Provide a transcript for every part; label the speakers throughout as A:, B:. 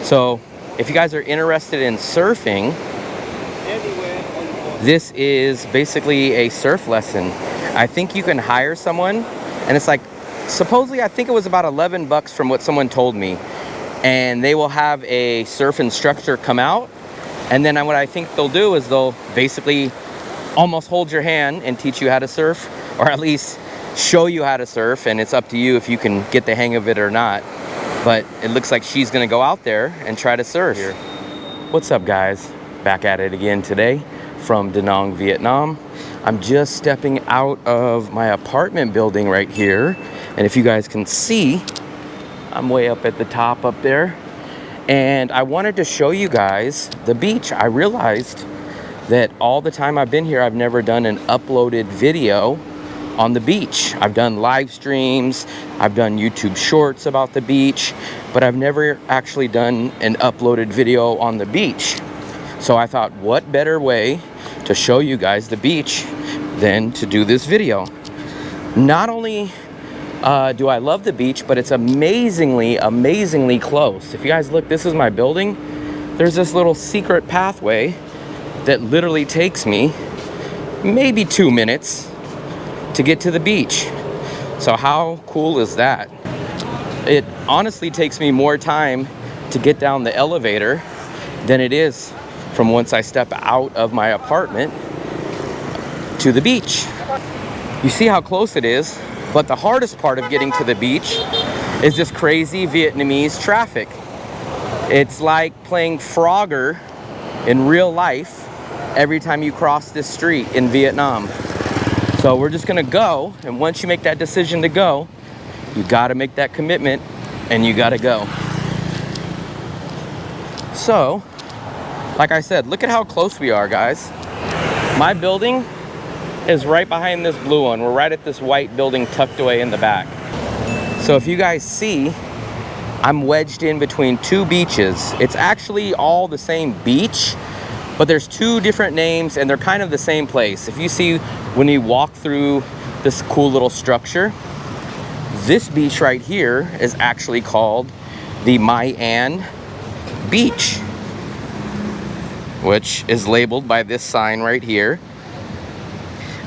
A: So if you guys are interested in surfing, this is basically a surf lesson. I think you can hire someone, and it's like, supposedly I think it was about 11 bucks from what someone told me, and they will have a surf instructor come out, and then what I think they'll do is they'll basically almost hold your hand and teach you how to surf, or at least show you how to surf, and it's up to you if you can get the hang of it or not. But it looks like she's gonna go out there and try to surf. What's up, guys? Back at it again today from Da Nang, Vietnam. I'm just stepping out of my apartment building right here, and if you guys can see, I'm way up at the top up there, and I wanted to show you guys the beach. I realized that all the time I've been here, I've never done an uploaded video on the beach. I've done live streams, I've done YouTube shorts about the beach, but I've never actually done an uploaded video on the beach. So I thought, what better way to show you guys the beach than to do this video? Not only do I love the beach, but it's amazingly, amazingly close. If you guys look, this is my building. There's this little secret pathway that literally takes me maybe 2 minutes to get to the beach. So how cool is that? It honestly takes me more time to get down the elevator than it is from once I step out of my apartment to the beach. You see how close it is, but the hardest part of getting to the beach is this crazy Vietnamese traffic. It's like playing Frogger in real life every time you cross this street in Vietnam. So we're just gonna go, and once you make that decision to go, you gotta make that commitment and you gotta go. So, like I said, look at how close we are, guys. My building is right behind this blue one. We're right at this white building tucked away in the back. So if you guys see, I'm wedged in between two beaches. It's actually all the same beach, but there's two different names and they're kind of the same place. If you see when you walk through this cool little structure, this beach right here is actually called the My An Beach, which is labeled by this sign right here.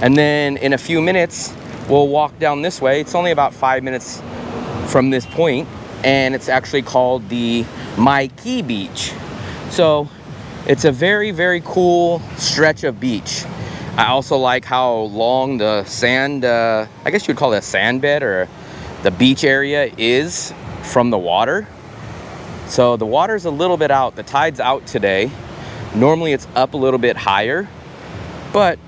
A: And then in a few minutes, we'll walk down this way. It's only about 5 minutes from this point, and it's actually called the My Key Beach. So it's a very, very cool stretch of beach. I also like how long the sand, I guess you would call it a sand bed, or the beach area is from the water. So the water's a little bit out. The tide's out today. Normally it's up a little bit higher, but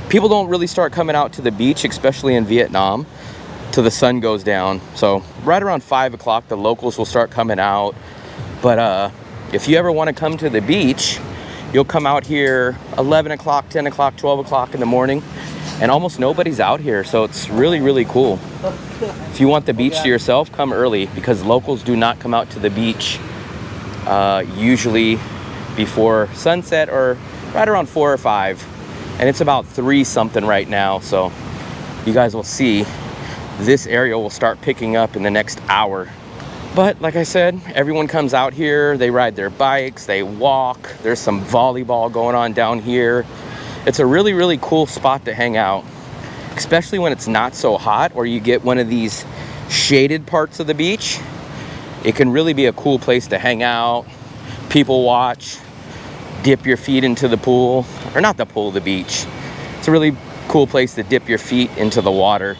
A: people don't really start coming out to the beach, especially in Vietnam, till the sun goes down. So right around 5 o'clock, the locals will start coming out. But if you ever want to come to the beach, you'll come out here 11 o'clock, 10 o'clock, 12 o'clock in the morning, and almost nobody's out here. So it's really, really cool. If you want the beach to yourself, come early, because locals do not come out to the beach usually before sunset or right around 4 or 5. And it's about 3 something right now. So you guys will see this area will start picking up in the next hour. But like I said, everyone comes out here, they ride their bikes, they walk. There's some volleyball going on down here. It's a really, really cool spot to hang out, especially when it's not so hot, or you get one of these shaded parts of the beach. It can really be a cool place to hang out, people watch, dip your feet into the pool, or not the pool, the beach. It's a really cool place to dip your feet into the water.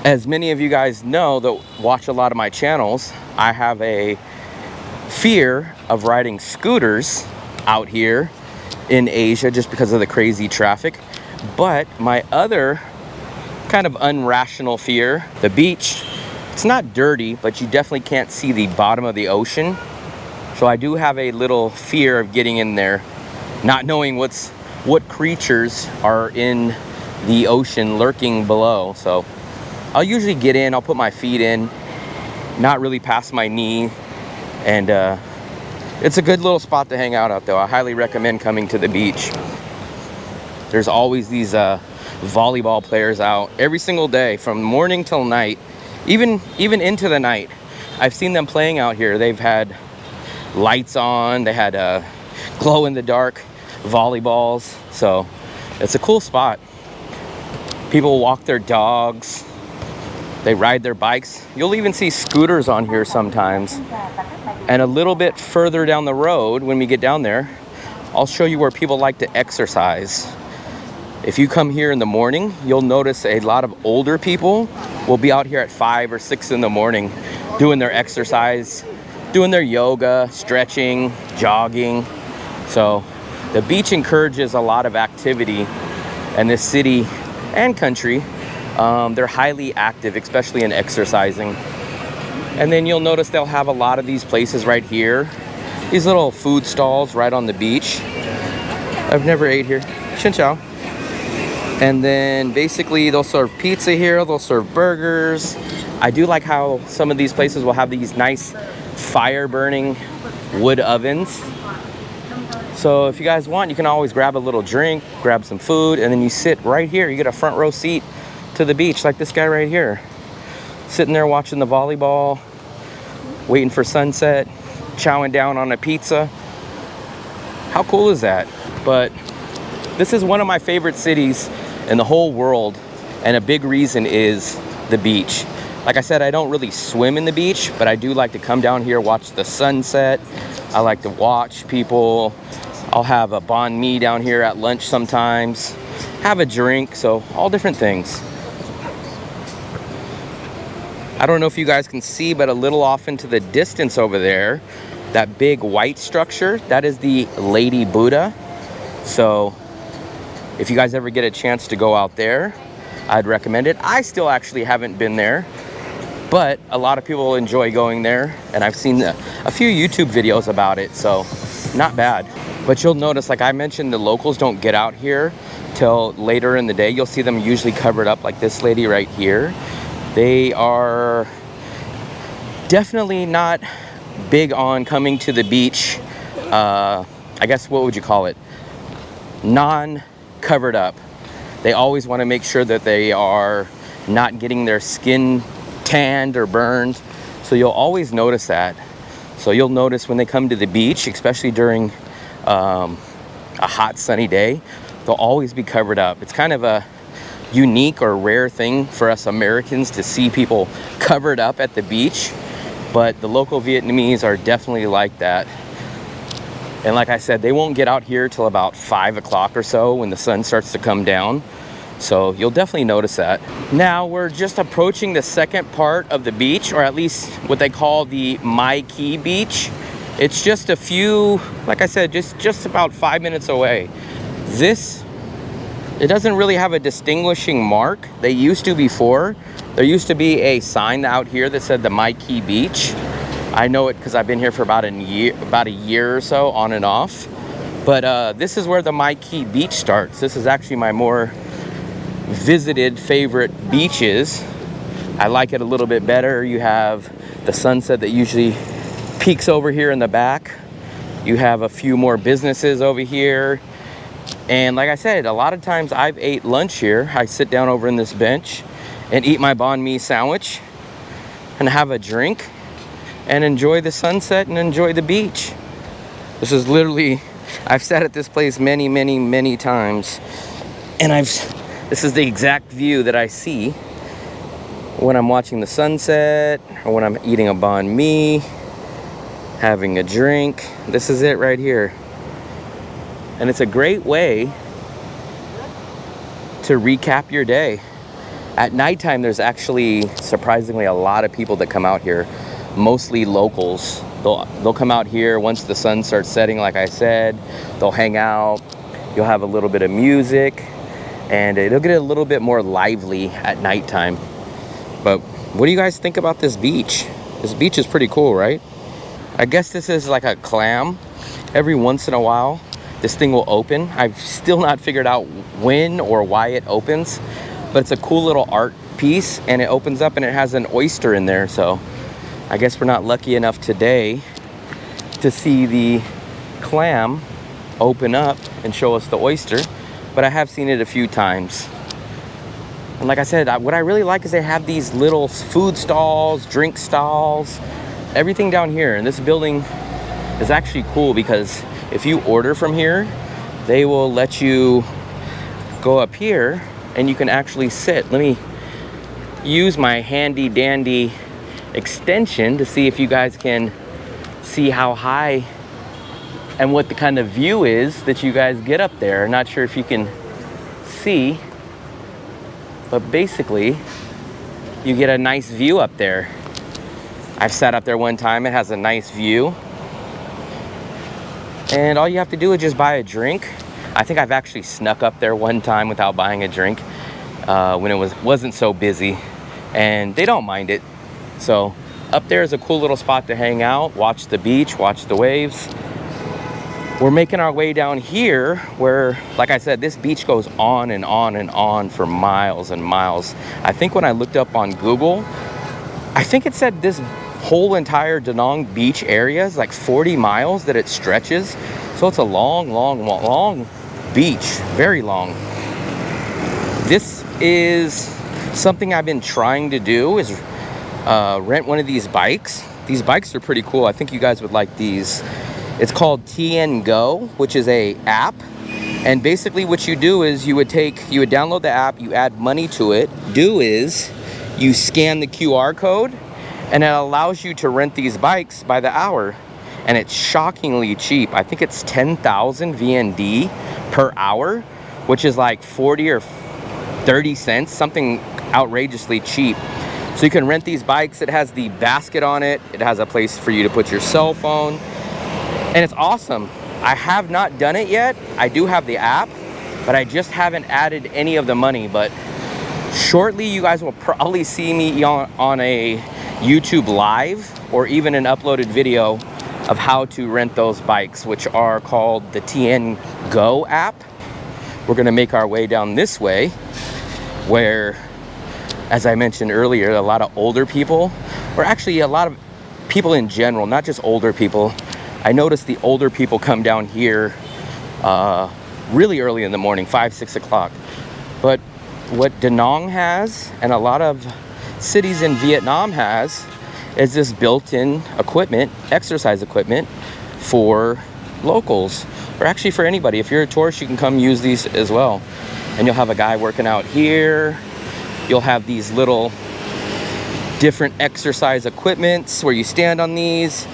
A: As many of you guys know that watch a lot of my channels, I have a fear of riding scooters out here in Asia just because of the crazy traffic. But my other kind of unrational fear, the beach, it's not dirty, but you definitely can't see the bottom of the ocean. So I do have a little fear of getting in there, not knowing what creatures are in the ocean lurking below. So I'll usually get in, I'll put my feet in, not really past my knee, and it's a good little spot to hang out though. I highly recommend coming to the beach. There's always these volleyball players out every single day from morning till night, even into the night. I've seen them playing out here. They've had lights on, they had glow in the dark volleyballs, so it's a cool spot. People walk their dogs, they ride their bikes. You'll even see scooters on here sometimes. And a little bit further down the road, when we get down there, I'll show you where people like to exercise. If you come here in the morning, you'll notice a lot of older people will be out here at 5 or 6 in the morning doing their exercise, doing their yoga, stretching, jogging. So the beach encourages a lot of activity, and this city and country, they're highly active, especially in exercising. And then you'll notice they'll have a lot of these places right here, these little food stalls right on the beach. I've never ate here. Xin chào. And then basically they'll serve pizza here, they'll serve burgers. I do like how some of these places will have these nice fire burning wood ovens. So if you guys want, you can always grab a little drink, grab some food, and then you sit right here. You get a front row seat to the beach, like this guy right here. Sitting there watching the volleyball, waiting for sunset, chowing down on a pizza. How cool is that? But this is one of my favorite cities in the whole world, and a big reason is the beach. Like I said, I don't really swim in the beach, but I do like to come down here, watch the sunset. I like to watch people. I'll have a banh mi down here at lunch sometimes, have a drink, so all different things. I don't know if you guys can see, but a little off into the distance over there, that big white structure, that is the Lady Buddha. So if you guys ever get a chance to go out there, I'd recommend it. I still actually haven't been there, but a lot of people enjoy going there, and I've seen a few YouTube videos about it, so not bad. But you'll notice, like I mentioned, the locals don't get out here till later in the day. You'll see them usually covered up, like this lady right here. They are definitely not big on coming to the beach. I guess, what would you call it? Non-covered up. They always want to make sure that they are not getting their skin tanned or burned. So you'll always notice that. So you'll notice when they come to the beach, especially during a hot sunny day, they'll always be covered up. It's kind of a unique or rare thing for us Americans to see people covered up at the beach, but the local Vietnamese are definitely like that. And like I said, they won't get out here till about 5 o'clock or so when the sun starts to come down. So you'll definitely notice that. Now we're just approaching the second part of the beach, or at least what they call the Mai Key Beach. It's just a few, like I said, just about 5 minutes away. It doesn't really have a distinguishing mark. They used to before. There used to be a sign out here that said the Mai Key Beach. I know it because I've been here for about a year or so, on and off. But this is where the Mai Key Beach starts. This is actually my more visited favorite beaches. I like it a little bit better. You have the sunset that usually peaks over here in the back. You have a few more businesses over here. And like I said, a lot of times I've ate lunch here. I sit down over in this bench and eat my banh mi sandwich and have a drink and enjoy the sunset and enjoy the beach. This is literally, I've sat at this place many, many, many times, and this is the exact view that I see when I'm watching the sunset or when I'm eating a banh mi, having a drink. This is it right here. And it's a great way to recap your day. At nighttime, there's actually surprisingly a lot of people that come out here, mostly locals. They'll come out here once the sun starts setting, like I said. They'll hang out. You'll have a little bit of music, and it'll get a little bit more lively at nighttime. But what do you guys think about this beach? This beach is pretty cool, right? I guess this is like a clam. Every once in a while, this thing will open. I've still not figured out when or why it opens, but it's a cool little art piece, and it opens up and it has an oyster in there. So I guess we're not lucky enough today to see the clam open up and show us the oyster, but I have seen it a few times. And like I said, what I really like is they have these little food stalls, drink stalls. everything down here. And this building is actually cool because if you order from here, they will let you go up here and you can actually sit. Let me use my handy dandy extension to see if you guys can see how high and what the kind of view is that you guys get up there. Not sure if you can see, but basically you get a nice view up there. I've sat up there one time. It has a nice view, and all you have to do is just buy a drink. I think I've actually snuck up there one time without buying a drink when it wasn't so busy, and they don't mind it. So up there is a cool little spot to hang out, watch the beach, watch the waves. We're making our way down here where, like I said, this beach goes on and on and on for miles and miles. I think when I looked up on Google, I think it said this whole entire Danang beach area is like 40 miles that it stretches. So it's a long, long, long beach, very long. This is something I've been trying to do, is rent one of these bikes. These bikes are pretty cool. I think you guys would like these. It's called TN Go, which is a app. And basically what you do is you would download the app, you add money to it. You scan the QR code, and it allows you to rent these bikes by the hour. And it's shockingly cheap. I think it's 10,000 VND per hour, which is like 40 or 30 cents, something outrageously cheap. So you can rent these bikes. It has the basket on it. It has a place for you to put your cell phone. And it's awesome. I have not done it yet. I do have the app, but I just haven't added any of the money. But shortly, you guys will probably see me on a YouTube live or even an uploaded video of how to rent those bikes, which are called the TN Go app. We're gonna make our way down this way where, as I mentioned earlier, a lot of older people, or actually a lot of people in general, not just older people. I noticed the older people come down here really early in the morning, 5, 6 o'clock. But what Danang has, and a lot of cities in Vietnam has, is this built-in equipment, exercise equipment for locals, or actually for anybody. If you're a tourist, you can come use these as well. And you'll have a guy working out here. You'll have these little different exercise equipments where you stand on these.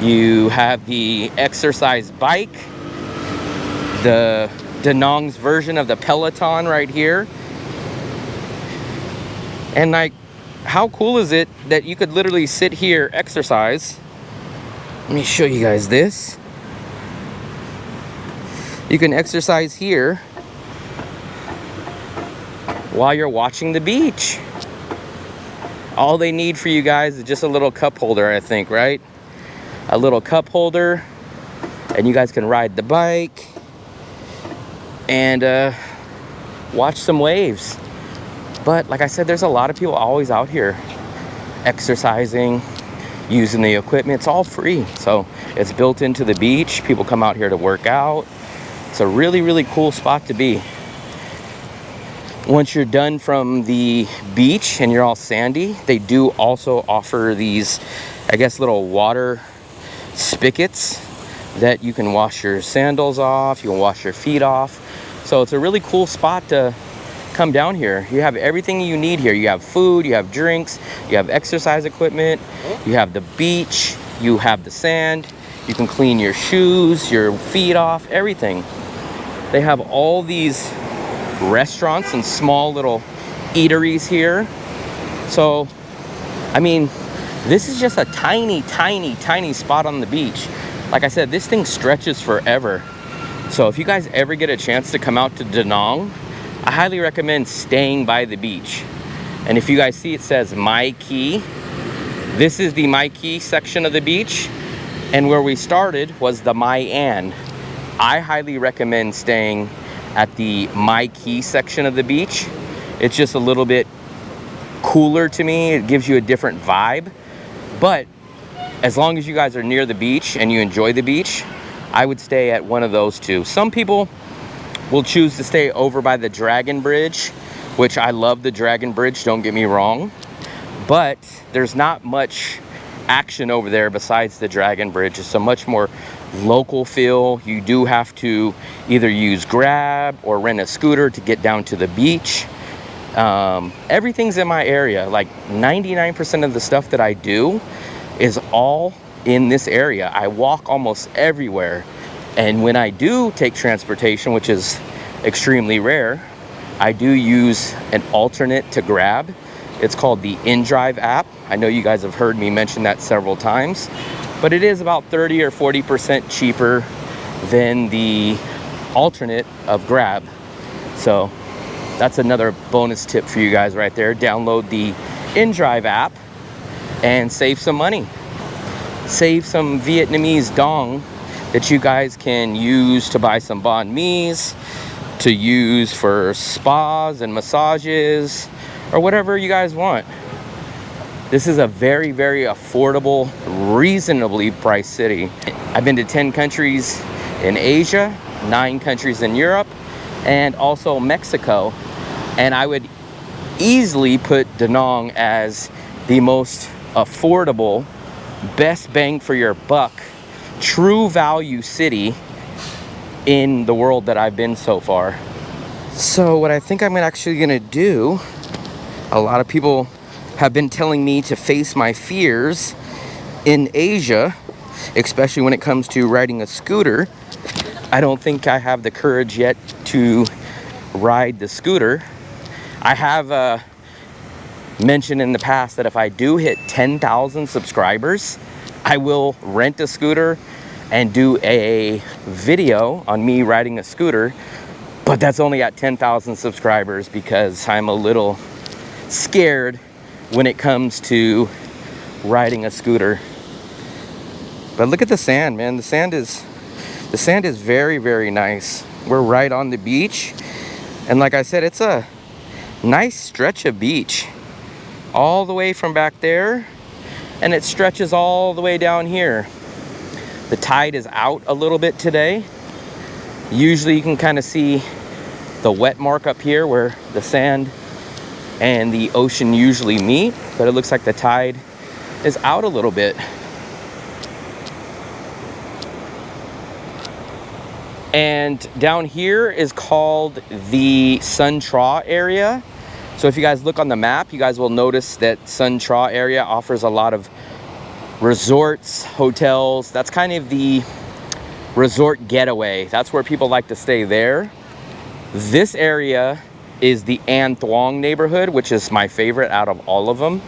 A: You have the exercise bike, the Danang's version of the Peloton right here. And like, how cool is it that you could literally sit here, exercise. Let me show you guys this. You can exercise here while you're watching the beach. All they need for you guys is just a little cup holder, I think, right? A little cup holder, and you guys can ride the bike and watch some waves. But like I said, there's a lot of people always out here exercising, using the equipment. It's all free, so it's built into the beach. People come out here to work out. It's a really, really cool spot to be. Once you're done from the beach and you're all sandy, they do also offer these, I guess, little water spigots that you can wash your sandals off, you can wash your feet off. So it's a really cool spot to come down here. You have everything you need here. You have food, you have drinks, you have exercise equipment, you have the beach, you have the sand, you can clean your shoes, your feet off, everything. They have all these restaurants and small little eateries here. So, I mean, this is just a tiny, tiny, tiny spot on the beach. Like I said, this thing stretches forever. So if you guys ever get a chance to come out to Danang, I highly recommend staying by the beach. And if you guys see, it says My Key. This is the My Key section of the beach. And where we started was the My An. I highly recommend staying at the My Key section of the beach. It's just a little bit cooler to me. It gives you a different vibe. But as long as you guys are near the beach and you enjoy the beach, I would stay at one of those two. Some people will choose to stay over by the Dragon Bridge, which I love the Dragon Bridge, don't get me wrong. But there's not much action over there besides the Dragon Bridge. It's a much more local feel. You do have to either use Grab or rent a scooter to get down to the beach. Everything's in my area. Like 99% of the stuff that I do is all in this area. I walk almost everywhere. And when I do take transportation, which is extremely rare, I do use an alternate to Grab. It's called the InDrive app. I know you guys have heard me mention that several times, but it is about 30 or 40% cheaper than the alternate of Grab. So that's another bonus tip for you guys right there. Download the InDrive app and save some money. Save some Vietnamese dong that you guys can use to buy some banh mi's, to use for spas and massages, or whatever you guys want. This is a very, very affordable, reasonably priced city. I've been to 10 countries in Asia, 9 countries in Europe, and also Mexico. And I would easily put Danang as the most affordable, best bang for your buck, true value city in the world that I've been so far. So what I think I'm actually gonna do, a lot of people have been telling me to face my fears in Asia, especially when it comes to riding a scooter. I don't think I have the courage yet to ride the scooter. I have mentioned in the past that if I do hit 10,000 subscribers, I will rent a scooter and do a video on me riding a scooter, but that's only at 10,000 subscribers because I'm a little scared when it comes to riding a scooter. But look at the sand, man. The sand is very, very nice. We're right on the beach, and like I said, it's a nice stretch of beach all the way from back there, and it stretches all the way down here. The tide is out a little bit today. Usually you can kind of see the wet mark up here where the sand and the ocean usually meet, but it looks like the tide is out a little bit. And down here is called the Sun Tra area. So if you guys look on the map, you guys will notice that Sun Tra area offers a lot of resorts, hotels. That's kind of the resort getaway. That's where people like to stay there. This area is the An Thuong neighborhood, which is my favorite out of all of them.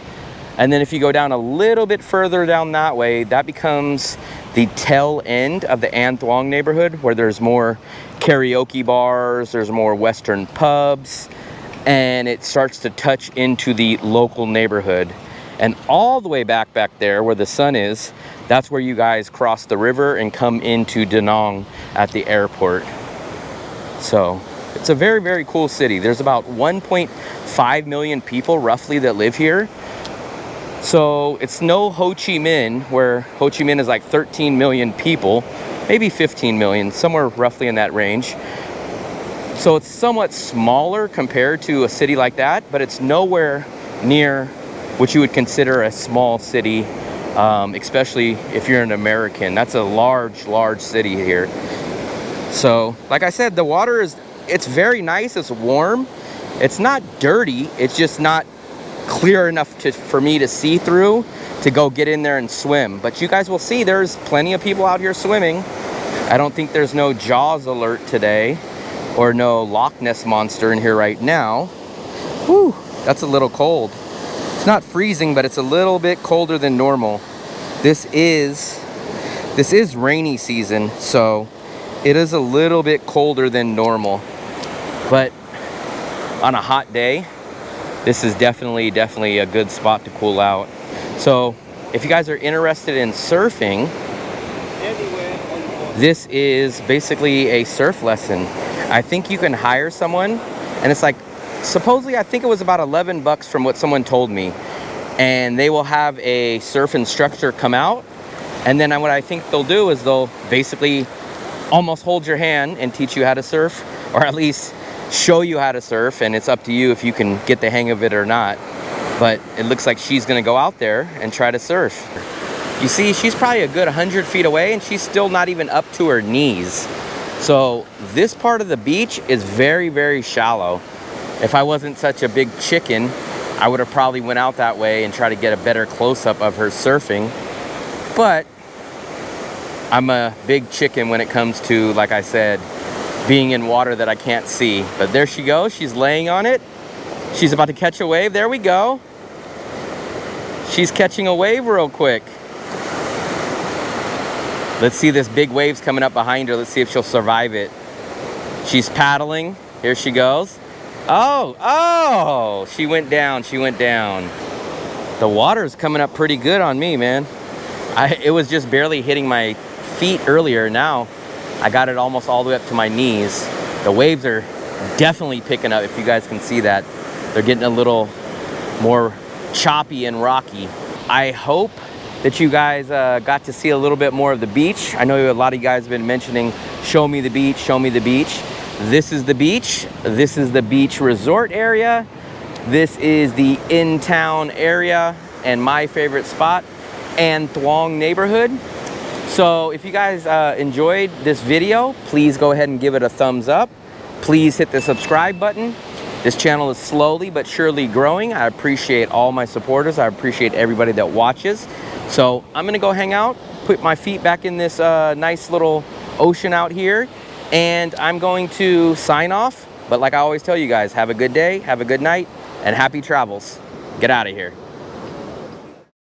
A: And then if you go down a little bit further down that way, that becomes the tail end of the An Thuong neighborhood, where there's more karaoke bars, there's more Western pubs, and it starts to touch into the local neighborhood. And all the way back there where the sun is, that's where you guys cross the river and come into Danang at the airport. So it's a very, very cool city. There's about 1.5 million people roughly that live here. So it's no Ho Chi Minh, where Ho Chi Minh is like 13 million people, maybe 15 million, somewhere roughly in that range. So it's somewhat smaller compared to a city like that, but it's nowhere near what you would consider a small city, especially if you're an American. That's a large, large city here. So, like I said, the water it's very nice, it's warm. It's not dirty, it's just not clear enough for me to see through to go get in there and swim. But you guys will see there's plenty of people out here swimming. I don't think there's no Jaws alert today or no Loch Ness monster in here right now. Whew, that's a little cold. It's not freezing, but it's a little bit colder than normal. This is rainy season, so it is a little bit colder than normal. But on a hot day, this is definitely a good spot to cool out. So if you guys are interested in surfing, this is basically a surf lesson. I think you can hire someone, and it's like, supposedly I think it was about 11 bucks from what someone told me, and they will have a surf instructor come out, and then what I think they'll do is they'll basically almost hold your hand and teach you how to surf, or at least show you how to surf, and it's up to you if you can get the hang of it or not. But it looks like she's gonna go out there and try to surf. You see, she's probably a good 100 feet away and she's still not even up to her knees. So this part of the beach is very, very shallow. If I wasn't such a big chicken, I would have probably went out that way and tried to get a better close-up of her surfing. But I'm a big chicken when it comes to, like I said, being in water that I can't see. But there she goes. She's laying on it. She's about to catch a wave. There we go. She's catching a wave real quick. Let's see this big wave's coming up behind her. Let's see if she'll survive it. She's paddling. Here she goes. Oh, she went down. She went down. The water's coming up pretty good on me, man. It was just barely hitting my feet earlier. Now I got it almost all the way up to my knees. The waves are definitely picking up, if you guys can see that. They're getting a little more choppy and rocky. I hope that you guys got to see a little bit more of the beach. I know a lot of you guys have been mentioning, show me the beach, show me the beach. This is the beach. This is the beach resort area. This is the in-town area and my favorite spot, An Thuong neighborhood. So if you guys enjoyed this video, please go ahead and give it a thumbs up. Please hit the subscribe button. This channel is slowly but surely growing. I appreciate all my supporters. I appreciate everybody that watches. So I'm gonna go hang out, put my feet back in this nice little ocean out here, and I'm going to sign off. But like I always tell you guys, have a good day, have a good night, and happy travels. Get out of here.